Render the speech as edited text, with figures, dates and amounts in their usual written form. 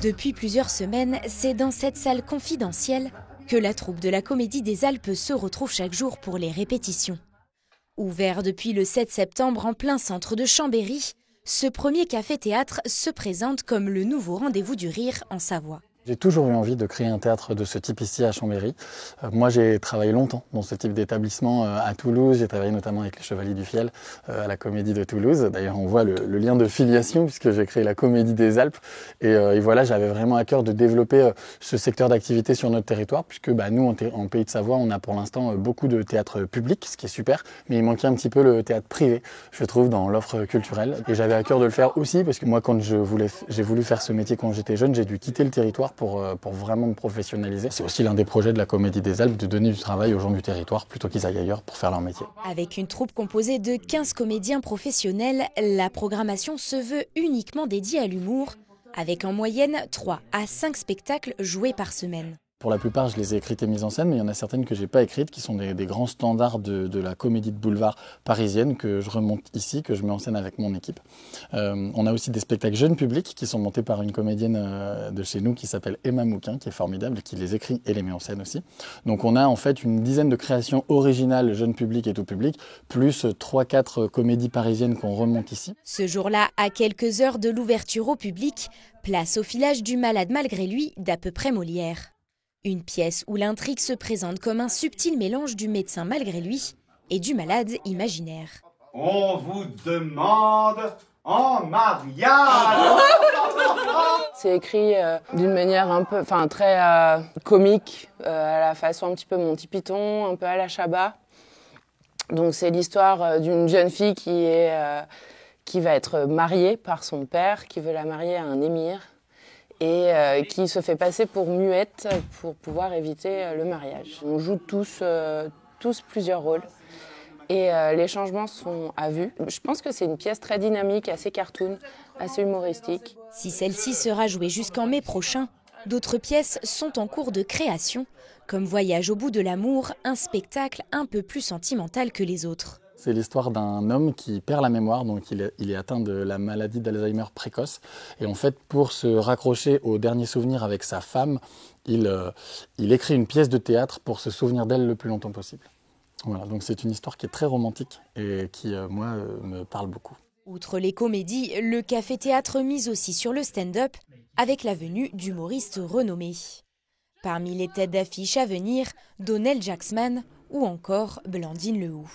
Depuis plusieurs semaines, c'est dans cette salle confidentielle que la troupe de la Comédie des Alpes se retrouve chaque jour pour les répétitions. Ouvert depuis le 7 septembre en plein centre de Chambéry, ce premier café-théâtre se présente comme le nouveau rendez-vous du rire en Savoie. J'ai toujours eu envie de créer un théâtre de ce type ici à Chambéry. Moi, j'ai travaillé longtemps dans ce type d'établissement à Toulouse. J'ai travaillé notamment avec les Chevaliers du Fiel à la Comédie de Toulouse. D'ailleurs, on voit le lien de filiation puisque j'ai créé la Comédie des Alpes. Et voilà, j'avais vraiment à cœur de développer ce secteur d'activité sur notre territoire puisque nous, en Pays de Savoie, on a pour l'instant beaucoup de théâtre public, ce qui est super. Mais il manquait un petit peu le théâtre privé, je trouve, dans l'offre culturelle. Et j'avais à cœur de le faire aussi parce que moi, quand j'ai voulu faire ce métier quand j'étais jeune, j'ai dû quitter le territoire pour vraiment me professionnaliser. C'est aussi l'un des projets de la Comédie des Alpes de donner du travail aux gens du territoire plutôt qu'ils aillent ailleurs pour faire leur métier. Avec une troupe composée de 15 comédiens professionnels, la programmation se veut uniquement dédiée à l'humour, avec en moyenne 3 à 5 spectacles joués par semaine. Pour la plupart, je les ai écrites et mises en scène, mais il y en a certaines que j'ai pas écrites, qui sont des grands standards de la comédie de boulevard parisienne que je remonte ici, que je mets en scène avec mon équipe. On a aussi des spectacles jeunes publics qui sont montés par une comédienne de chez nous qui s'appelle Emma Mouquin, qui est formidable et qui les écrit et les met en scène aussi. Donc on a en fait une dizaine de créations originales, jeunes publics et tout public, plus 3-4 comédies parisiennes qu'on remonte ici. Ce jour-là, à quelques heures de l'ouverture au public, place au filage du Malade malgré lui d'à peu près Molière. Une pièce où l'intrigue se présente comme un subtil mélange du médecin malgré lui et du malade imaginaire. On vous demande en mariage. C'est écrit d'une manière très comique, à la façon un petit peu Monty Python, un peu à la Chabat. Donc c'est l'histoire d'une jeune fille qui va être mariée par son père, qui veut la marier à un émir. Et qui se fait passer pour muette pour pouvoir éviter le mariage. On joue tous plusieurs rôles et les changements sont à vue. Je pense que c'est une pièce très dynamique, assez cartoon, assez humoristique. Si celle-ci sera jouée jusqu'en mai prochain, d'autres pièces sont en cours de création, comme Voyage au bout de l'amour, un spectacle un peu plus sentimental que les autres. C'est l'histoire d'un homme qui perd la mémoire, donc il est atteint de la maladie d'Alzheimer précoce. Et en fait, pour se raccrocher aux derniers souvenirs avec sa femme, il écrit une pièce de théâtre pour se souvenir d'elle le plus longtemps possible. Voilà, donc c'est une histoire qui est très romantique et qui, moi, me parle beaucoup. Outre les comédies, le café-théâtre mise aussi sur le stand-up avec la venue d'humoristes renommés. Parmi les têtes d'affiche à venir, Donnell Jacksman ou encore Blandine Lehoux.